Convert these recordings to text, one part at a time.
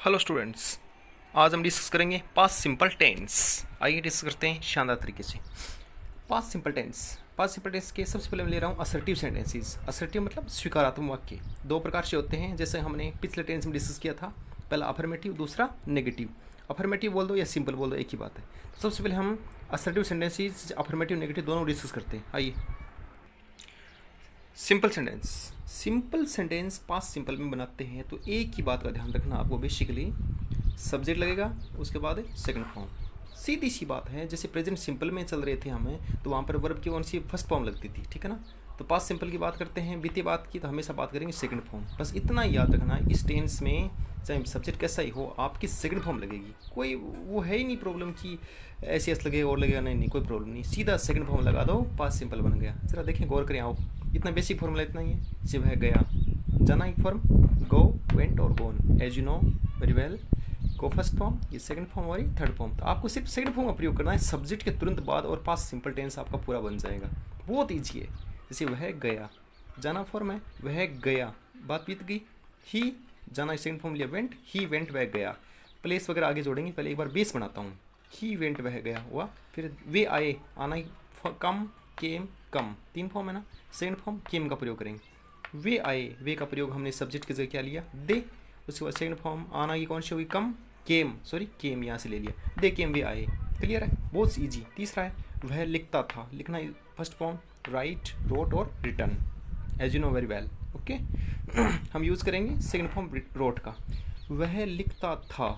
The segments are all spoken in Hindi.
हेलो स्टूडेंट्स, आज हम डिस्कस करेंगे पास्ट सिंपल टेंस। आइए डिस्कस करते हैं शानदार तरीके से। पास्ट सिंपल टेंस के सबसे पहले मैं ले रहा हूँ असर्टिव सेंटेंसेस। असर्टिव मतलब स्वीकारात्मक वाक्य। दो प्रकार से होते हैं, जैसे हमने पिछले टेंस में डिस्कस किया था। पहला अफर्मेटिव, दूसरा नेगेटिव। अफर्मेटिव बोल दो या सिंपल बोल दो, एक ही बात है। तो सबसे पहले हम असर्टिव सेंटेंसेस, अफर्मेटिव नेगेटिव दोनों डिस्कस करते हैं। आइए, सिंपल सेंटेंस पास्ट सिंपल में बनाते हैं तो एक ही बात का ध्यान रखना आपको। बेसिकली सब्जेक्ट लगेगा, उसके बाद सेकंड फॉर्म। सीधी सी बात है, जैसे प्रेजेंट सिंपल में चल रहे थे हमें, तो वहाँ पर वर्ब की कौन सी फर्स्ट फॉर्म लगती थी, ठीक है ना। तो पास्ट सिंपल की बात करते हैं, बीते बात की, तो हमेशा बात करेंगे सेकंड फॉर्म। बस इतना ही याद रखना, इस टेंस में चाहे सब्जेक्ट कैसा ही हो, आपकी सेकंड फॉर्म लगेगी। कोई वो है ही नहीं प्रॉब्लम कि ऐसे ऐसे लगेगा और लगेगा, नहीं, कोई प्रॉब्लम नहीं। सीधा सेकंड फॉर्म लगा दो, पास्ट सिंपल बन गया। जरा देखें, गौर करें आओ। इतना बेसिक फॉर्मूला इतना ही है। जब है गया, जाना एक फॉर्म, गो, वेंट और gone, as you know very well. Go first form, ये सेकंड फॉर्म और ये थर्ड फॉर्म। तो आपको सिर्फ सेकंड फॉर्म का प्रयोग करना है सब्जेक्ट के तुरंत बाद, और पास्ट सिंपल टेंस आपका पूरा बन जाएगा। बहुत ईजी है। जैसे वह गया, जाना फॉर्म है, वह गया, बात बीत गई। ही, जाना सेकंड फॉर्म लिया, वेंट, ही वेंट, वह गया। प्लेस वगैरह आगे जोड़ेंगे, पहले एक बार बेस बनाता हूँ। ही वेंट, वह गया हुआ। फिर वे आए, आना, कम, केम, कम, तीन फॉर्म है ना। सेकंड फॉर्म केम का प्रयोग करेंगे। वे आए, वे का प्रयोग हमने सब्जेक्ट की जगह क्या लिया, दे। उसके बाद सेकंड फॉर्म आना की कौन सी हुई, कम, केम, सॉरी केम यहाँ से ले लिया, दे केम, वे आए। क्लियर है, बहुत ईजी। तीसरा है वह लिखता था, लिखना फर्स्ट फॉर्म राइट, रोट और written, as you know very well. Okay, हम यूज़ करेंगे सेकंड फॉर्म रोट का। वह लिखता था,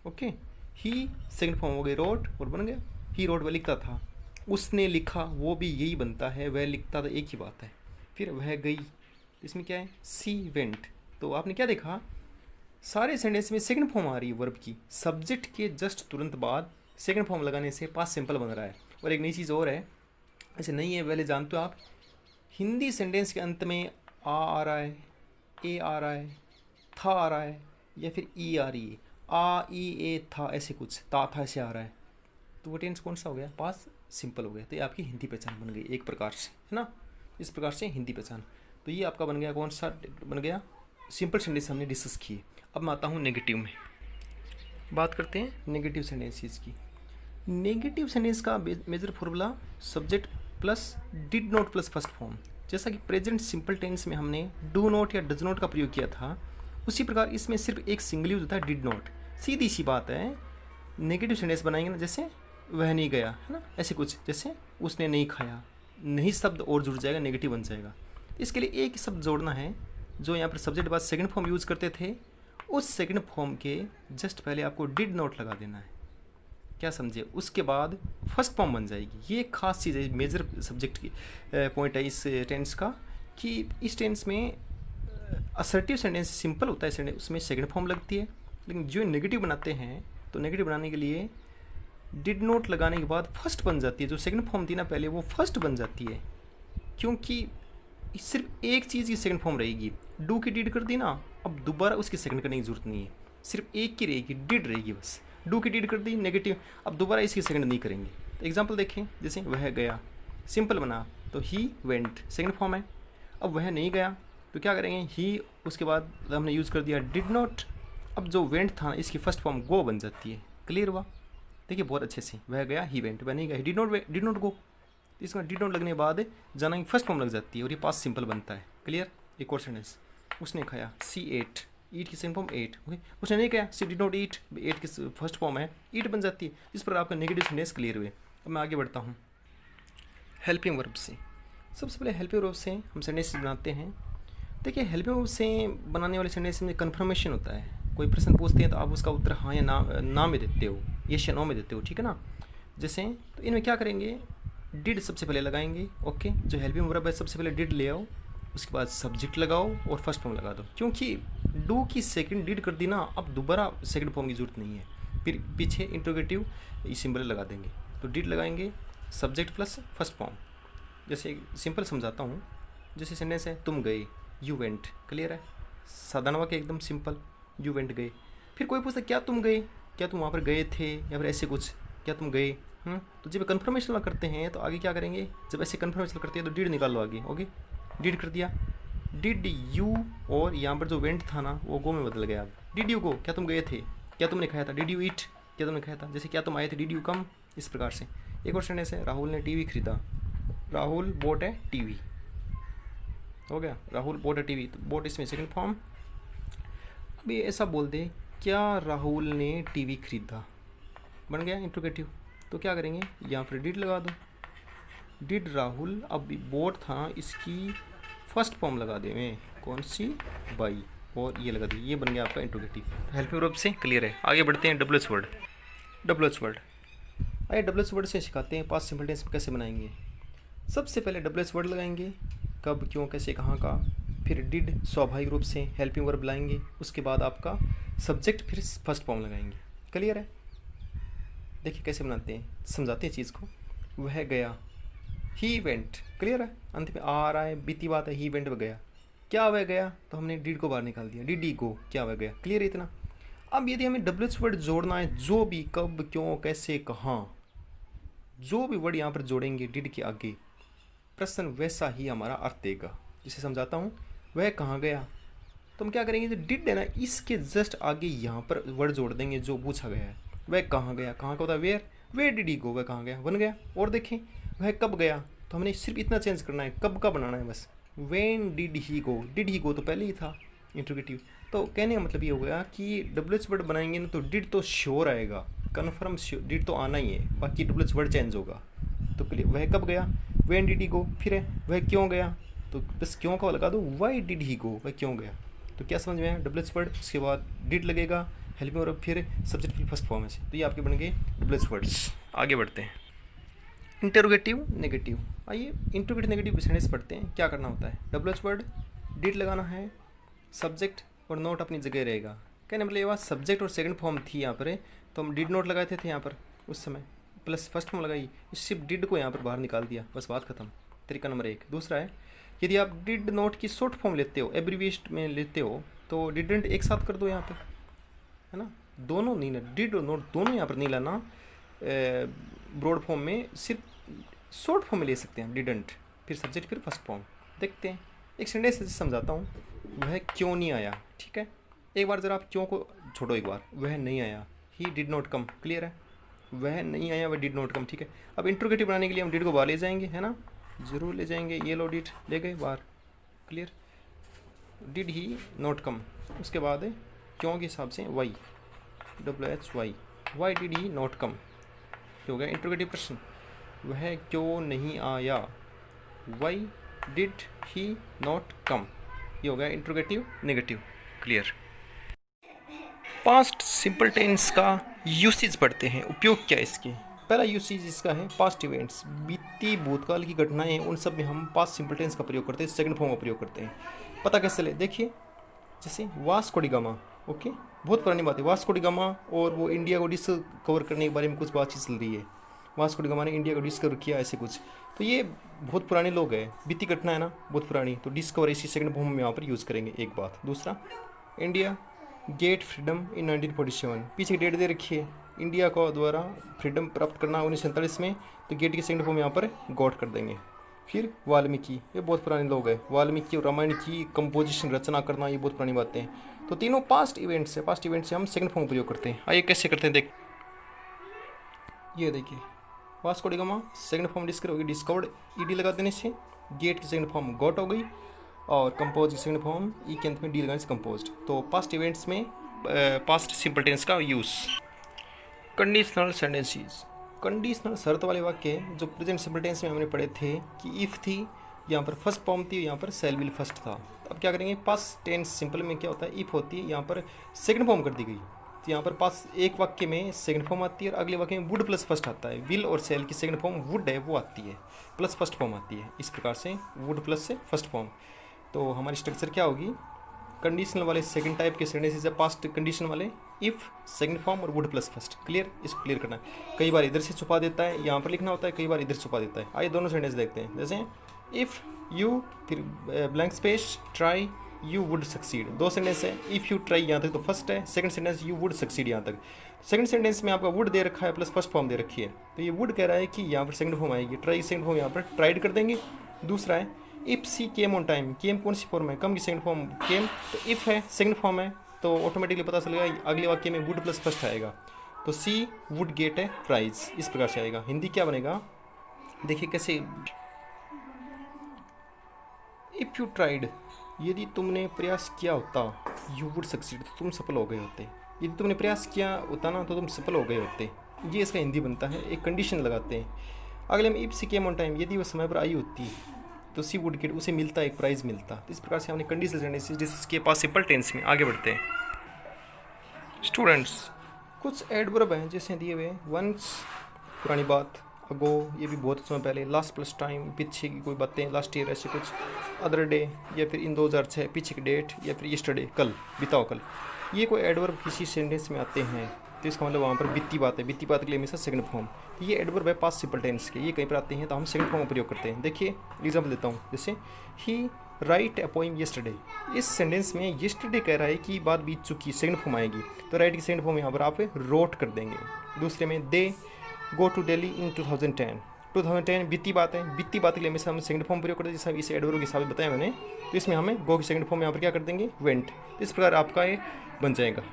ओके। ही सेकंड फॉर्म हो गई रोट और बन गया ही रोट, वह लिखता था। उसने लिखा, वो भी यही बनता है, वह लिखता था, एक ही बात है। फिर वह गई, इसमें क्या है, सी वेंट। तो आपने क्या देखा, सारे सेंटेंस में सेकंड फॉर्म आ रही है वर्ब की। सब्जेक्ट के जस्ट तुरंत बाद सेकंड फॉर्म लगाने से पास्ट सिंपल बन रहा है। और एक नई चीज़ और है, ऐसे नहीं है पहले जानते हो आप, हिंदी सेंटेंस के अंत में आ रहा है, ए आ रहा है, था आ रहा है, या फिर ई आ रही है, आ ई ए था, ऐसे कुछ, ता था ऐसे आ रहा है, तो वो टेंस कौन सा हो गया, पास्ट सिंपल हो गया। तो ये आपकी हिंदी पहचान बन गई एक प्रकार से, है ना। इस प्रकार से हिंदी पहचान, तो ये आपका बन गया, कौन सा बन गया, सिंपल सेंटेंस हमने डिस्कस किए। अब मैं आता हूँ नेगेटिव में, बात करते हैं नेगेटिव सेंटेंसेस की। नेगेटिव सेंटेंस का major formula subject plus did not plus first form. जैसा कि प्रेजेंट सिंपल टेंस में हमने डू नॉट या डज नॉट का प्रयोग किया था, उसी प्रकार इसमें सिर्फ एक सिंगल यूज होता है, डिड नॉट। सीधी सी बात है, नेगेटिव सेंटेंस बनाएंगे ना, जैसे वह नहीं गया, है ना, ऐसे कुछ, जैसे उसने नहीं खाया, नहीं शब्द और जुड़ जाएगा, नेगेटिव बन जाएगा। इसके लिए एक शब्द जोड़ना है, जो यहाँ पर सब्जेक्ट बाद सेकंड फॉर्म यूज़ करते थे, उस सेकंड फॉर्म के जस्ट पहले आपको डिड नॉट लगा देना है। क्या समझे, उसके बाद फर्स्ट फॉर्म बन जाएगी। ये खास चीज़ है, मेजर सब्जेक्ट की पॉइंट है इस टेंस का, कि इस टेंस में असर्टिव सेंटेंस सिंपल होता है सेंटेंस, उसमें सेकंड फॉर्म लगती है। लेकिन जो नेगेटिव बनाते हैं, तो नेगेटिव बनाने के लिए डिड नॉट लगाने के बाद फर्स्ट बन जाती है। जो सेकंड फॉर्म थी ना पहले, वो फर्स्ट बन जाती है, क्योंकि सिर्फ एक चीज़ की सेकंड फॉर्म रहेगी। डू की डिड कर दी ना, अब दोबारा उसकी सेकंड करने की जरूरत नहीं है, सिर्फ एक की रहेगी, डिड रहेगी बस। डू की डिड कर दी नेगेटिव, अब दोबारा इसकी सेकंड नहीं करेंगे। तो एग्जांपल देखें, जैसे वह गया, सिंपल बना तो ही वेंट, सेकंड फॉर्म है। अब वह नहीं गया, तो क्या करेंगे, ही, उसके बाद हमने यूज़ कर दिया डिड नॉट। अब जो वेंट था, इसकी फर्स्ट फॉर्म गो बन जाती है। क्लियर हुआ, देखिए बहुत अच्छे से। वह गया, ही वेंट, वह नहीं गया, डिड नॉट गो। तो इसमें डिड नॉट लगने के बाद जाना की फर्स्ट फॉर्म लग जाती है, और ये पास्ट सिंपल बनता है। क्लियर। एक और सेंटेंस, उसने खाया, सी एट, ईट की सेकंड फॉर्म एट, ओके। उसने नहीं खाया, सी डिड नॉट ईट, एट की फर्स्ट फॉर्म है, ईट बन जाती है। इस पर आपका नेगेटिव सेंटेंस क्लियर हुए। अब मैं आगे बढ़ता हूँ हेल्पिंग वर्ब से। सबसे पहले हेल्पिंग वर्ब से हम सेंटेंस बनाते हैं। देखिए, हेल्पिंग वर्ब से बनाने वाले सेंटेंस में कन्फर्मेशन होता है। कोई प्रश्न पूछते हैं तो आप उसका उत्तर हाँ या ना में देते हो, यस या नो में देते हो, ठीक है ना। जैसे तो इनमें क्या करेंगे, डिड सबसे पहले लगाएंगे, ओके। जो हेल्पिंग वर्ब है, सबसे पहले डिड ले आओ, उसके बाद सब्जेक्ट लगाओ और फर्स्ट फॉर्म लगा दो। क्योंकि डू की सेकंड डिड कर दी ना, अब दोबारा सेकंड फॉर्म की जरूरत नहीं है। फिर पीछे इंट्रोगेटिव सिंबल लगा देंगे, तो डिड लगाएंगे, सब्जेक्ट प्लस फर्स्ट फॉर्म। जैसे सिंपल समझाता हूँ, जैसे सेंटेंस है, तुम गए, यू वेंट। क्लियर है, साधारण वाक्य एकदम सिंपल, यू वेंट गए। फिर कोई पूछता क्या तुम गए, क्या तुम वहाँ पर गए थे, या फिर ऐसे कुछ, क्या तुम गए। तो जब कन्फर्मेशन करते हैं तो आगे क्या करेंगे, जब ऐसे कन्फर्मेशन करते हैं तो डिड निकाल लो आगे, ओके। डिड कर दिया, डिड यू, और यहाँ पर जो वेंट था ना, वो गो में बदल गया। अब डिड यू गो, क्या तुम गए थे, क्या तुमने खाया था। डिड यू ईट, क्या तुमने खाया था। जैसे क्या तुम आए थे, डिड यू कम, इस प्रकार से। एक और सेंटेंस है, राहुल ने टीवी खरीदा, राहुल बोट है टीवी, हो गया, राहुल बोट है टीवी, तो बोट इसमें सेकंड फॉर्म। अभी ऐसा बोल दे, क्या राहुल ने टीवी खरीदा, बन गया इंट्रोगेटिव। तो क्या करेंगे, यहाँ पर डिड लगा दो, डिड राहुल, अब बोट था इसकी फर्स्ट फॉर्म लगा दें, कौन सी, बाई, और ये लगा दी, ये बन गया आपका इंट्रोगेटिव। हेल्पिंग वर्ब से क्लियर है। आगे बढ़ते हैं डब्ल्यूएच वर्ड। डब्ल्यूएच वर्ड, आइए डब्ल्यूएच वर्ड से सिखाते हैं पास्ट सिंपल टेंस में कैसे बनाएंगे। सबसे पहले डब्ल्यूएच वर्ड लगाएंगे, कब, क्यों, कैसे, कहाँ का। फिर डिड स्वाभाविक रूप से हेल्पिंग वर्ब लाएंगे, उसके बाद आपका सब्जेक्ट, फिर फर्स्ट फॉर्म लगाएंगे। क्लियर है। देखिए कैसे बनाते हैं, समझाते हैं चीज़ को। वह गया, ही वेंट, क्लियर है। अंत में आ रहा है, बीती बात है, ही वेंट, वह गया। क्या वह गया, तो हमने डिड को बाहर निकाल दिया, डिड ही गो, क्या वह गया। क्लियर है इतना। अब यदि हमें डब्ल्यूएच वर्ड जोड़ना है, जो भी, कब, क्यों, कैसे, कहाँ, जो भी वर्ड यहाँ पर जोड़ेंगे डिड के आगे, प्रश्न वैसा ही हमारा अर्थ देगा। जिसे समझाता हूँ, वह कहाँ गया, तो हम क्या करेंगे, जो डिड है ना, इसके जस्ट आगे यहाँ पर वर्ड जोड़ देंगे जो पूछा गया है। वह कहाँ गया, कहाँ का होता है वेयर, वेयर डिड ही गो, वह कहाँ गया, बन गया। और देखें, वह कब गया, तो हमने सिर्फ इतना चेंज करना है, कब का बनाना है बस। When did he go, did he go तो पहले ही था इंट्रोगेटिव। तो कहने का मतलब ये हो गया कि डब्ल्यूएच वर्ड बनाएंगे ना, तो डिड तो श्योर आएगा, कन्फर्म डिड तो आना ही है, बाकी डब्ल्यूएच वर्ड चेंज होगा। तो वह कब गया, व्हेन डिड ही गो। फिर है, वह क्यों गया, तो बस क्यों का लगा दो, व्हाई डिड ही गो, वह क्यों गया। तो क्या समझ में आया, डब्ल्यूएच वर्ड, उसके बाद डिड लगेगा, हेल्पिंग वर्ब, फिर सब्जेक्ट, फिर फर्स्ट फॉर्म है। तो ये आपके बन गए डब्ल्यूएच वर्ड्स। आगे बढ़ते हैं, इंटरोगेटिव नेगेटिव। आइए इंटरोगेटिव नेगेटिव सेंटेंस पढ़ते हैं। क्या करना होता है, डब्ल्यूएच वर्ड, डिड लगाना है, सब्जेक्ट और नोट अपनी जगह रहेगा। कहने मतलब ये बात, सब्जेक्ट और सेकंड फॉर्म थी यहाँ पर, तो हम डिड नोट लगाए थे यहाँ पर उस समय, प्लस फर्स्ट फॉर्म लगाई, सिर्फ डिड को यहाँ पर बाहर निकाल दिया, बस बात खत्म। तरीका नंबर 1। दूसरा है, यदि आप डिड नोट की शॉर्ट फॉर्म लेते हो, एब्रीविएट में लेते हो, तो डिडेंट एक साथ कर दो यहाँ पर, है ना, दोनों नहीं ना, डिड और नोट दोनों यहाँ पर नहीं लाना, ब्रॉड फॉर्म में सिर्फ शॉर्ट फॉर्म में ले सकते हैं, डिडेंट, फिर सब्जेक्ट, फिर फर्स्ट फॉर्म। देखते हैं, एक सेंटेंस से समझाता हूँ। वह क्यों नहीं आया, ठीक है, एक बार ज़रा आप क्यों को छोड़ो, एक बार, वह नहीं आया, he did not come, clear है, वह नहीं आया, वह डिड नॉट कम, ठीक है। अब इंट्रोगेटिव बनाने के लिए हम डिड को बाहर ले जाएंगे, है ना, ज़रूर ले जाएंगे, ये लो डिड ले गए बाहर, clear, did he not come. उसके बाद है क्यों के हिसाब से why, WHY, why did he not come, हो गया इंट्रोगेटिव प्रश्न। वह क्यों नहीं आया, why did he not come, ये हो गया interrogative negative. Clear. Past simple tense का यूसेज पढ़ते हैं, उपयोग क्या है इसके। पहला यूसेज इसका है पास्ट इवेंट्स, बीती भूतकाल की घटनाएं, उन सब में हम पास्ट सिंपल टेंस का प्रयोग करते हैं, सेकंड फॉर्म का प्रयोग करते हैं। पता कैसे चले, देखिए जैसे वास्को डी गामा, ओके, बहुत पुरानी बात है, वास्को डी गामा और वो इंडिया को डिस्कवर करने के बारे में कुछ बातचीत चल रही है, वास्को डी गामा ने इंडिया को डिस्कवर किया, ऐसे कुछ, तो ये बहुत पुराने लोग हैं, बीती घटना है ना, बहुत पुरानी, तो डिस्कवर इसी सेकंड फॉर्म में यहाँ पर यूज़ करेंगे, एक बात। दूसरा, इंडिया गेट फ्रीडम इन 1947, पीछे डेट दे रखी है, इंडिया को द्वारा फ्रीडम प्राप्त करना 1947 में, तो गेट के सेकंड फॉर्म यहाँ पर गॉट कर देंगे। फिर वाल्मीकि, ये बहुत पुराने लोग हैं, वाल्मीकि और रामायण की कंपोजिशन रचना करना, ये बहुत पुरानी बातें हैं। तो तीनों पास्ट इवेंट्स है, पास्ट इवेंट से हम सेकंड फॉर्म प्रयोग करते हैं। आइए कैसे करते हैं, देख, ये देखिए, Vasco D gamma second form discover होगी, डिस्कवर्ड ईडी लगा देने से, गेट की सेकंड फॉर्म गॉट हो गई, और कंपोज की सेकंड फॉर्म ई के अंत में डी लगाने से कंपोज्ड। तो पास्ट इवेंट्स में पास्ट सिंपल टेंस का यूज़। कंडीशनल सेंटेंसेस, कंडीशनल शर्त वाले वाक्य जो प्रेजेंट सिंपल टेंस में हमने पढ़े थे कि इफ़ थी, यहाँ पर फर्स्ट फॉर्म थी, यहाँ पर शैल विल फर्स्ट था। अब क्या करेंगे, पास्ट टेंस सिंपल में क्या होता है, इफ़ होती है, यहाँ पर सेकंड फॉर्म कर दी गई, तो यहाँ पर पास एक वाक्य में सेकंड फॉर्म आती है और अगले वाक्य में वुड प्लस फर्स्ट आता है। विल और शैल की सेकंड फॉर्म वुड है, वो आती है, प्लस फर्स्ट फॉर्म आती है, इस प्रकार से वुड प्लस से फर्स्ट फॉर्म। तो हमारी स्ट्रक्चर क्या होगी, कंडीशनल वाले सेकंड टाइप के सेंटेंसेस है, पास्ट कंडीशन वाले इफ़ सेकंड फॉर्म और वुड प्लस फर्स्ट। क्लियर, इसको क्लियर करना है। कई बार इधर से छुपा देता है, यहाँ पर लिखना होता है, कई बार इधर छुपा देता है। आइए दोनों सेंटेंस देखते हैं, जैसे इफ़ यू, फिर blank space, try you would succeed, दो सेंटेंस है, इफ़ यू ट्राई यहाँ तक तो फर्स्ट है, second sentence you would succeed यहाँ तक। सेकंड सेंटेंस में आपका वुड दे रखा है प्लस फर्स्ट फॉर्म दे रखी है, तो ये वुड कह रहा है कि यहाँ पर सेकंड फॉर्म आएगी, ट्राई सेकंड फॉर्म यहाँ पर ट्राइड कर देंगे। दूसरा है if she came on time, came कौन सी फॉर्म है, कम की सेकंड फॉर्म केम, तो इफ़ है सेकंड फॉर्म है, तो ऑटोमेटिकली पता चलेगा अगले वाक्य में वुड प्लस फर्स्ट आएगा, तो सी वुड गेट ए प्राइज, इस प्रकार से आएगा। हिंदी क्या बनेगा, देखिए कैसे, इफ़ यू ट्राइड, यदि तुमने प्रयास किया होता, यू वुड सक्सीड, तो तुम सफल हो गए होते। यदि तुमने प्रयास किया होता ना तो तुम सफल हो गए होते। ये इसका हिंदी बनता है। एक कंडीशन लगाते हैं। अगले में if she came on time, यदि वो समय पर आई होती तो सी वुड गेट, उसे मिलता, एक प्राइज मिलता। तो इस प्रकार से हमने कंडीशनल सेंटेंसेस जिसके पास सिंपल टेंस में आगे बढ़ते हैं। स्टूडेंट्स, कुछ एडवर्ब हैं जैसे दिए हुए वंस, पुरानी बात, अगो, ये भी बहुत समय पहले, लास्ट प्लस टाइम, पीछे की कोई बातें, लास्ट ईयर, ऐसे कुछ, अदर डे, या फिर इन 2006, पीछे की डेट, या फिर यस्टरडे, कल, बिताओ कल। ये कोई एडवर्ब किसी सेंटेंस में आते हैं तो इसका मतलब वहाँ पर बीती बात है। बीती बात के लिए हमेशा सेकंड फॉर्म। तो ये एडवर्ब है पास्ट सिंपल टेंस के, ये कहीं पर आते हैं तो हम सेकंड फॉर्म का प्रयोग करते हैं। देखिए एग्जाम्पल देता हूँ, जैसे ही राइट अ पोइम यस्टरडे, इस सेंटेंस में यस्टरडे कह रहा है कि बात बीत चुकी, सेकंड फॉर्म आएगी, तो राइट की सेकंड फॉर्म यहाँ पर आप रोट कर देंगे। दूसरे में दे गो टू दिल्ली इन 2010 बीती बात है। बीती बात के लिए हमेशा हम सेकंड फॉर्म प्रयोग करते हैं, जैसा इस एडवर्ब के हिसाब से बताया मैंने। तो इसमें हमें गो की सेकंड फॉर्म यहाँ पर क्या कर देंगे, वेंट। इस प्रकार आपका ये बन जाएगा।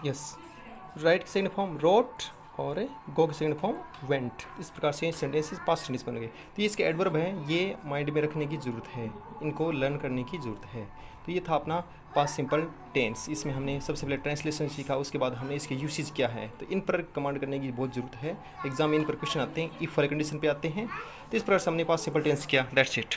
यस, राइट की सेकंड फॉर्म रोट और गो की सेकंड फॉर्म वेंट। इस प्रकार से सेंटेंसेस पास्ट टेंस बन गए। तो ये इसके एडवर्ब हैं, ये माइंड में रखने की ज़रूरत है, इनको लर्न करने की ज़रूरत है। तो ये था अपना पास्ट सिंपल टेंस। इसमें हमने सबसे पहले ट्रांसलेशन सीखा, उसके बाद हमने इसके यूसेज क्या है। तो इन पर कमांड करने की बहुत ज़रूरत है। एग्जाम में इन पर क्वेश्चन आते हैं, इफ वाले कंडीशन पे आते हैं। तो इस प्रकार से हमने पास्ट सिंपल टेंस किया। That's it.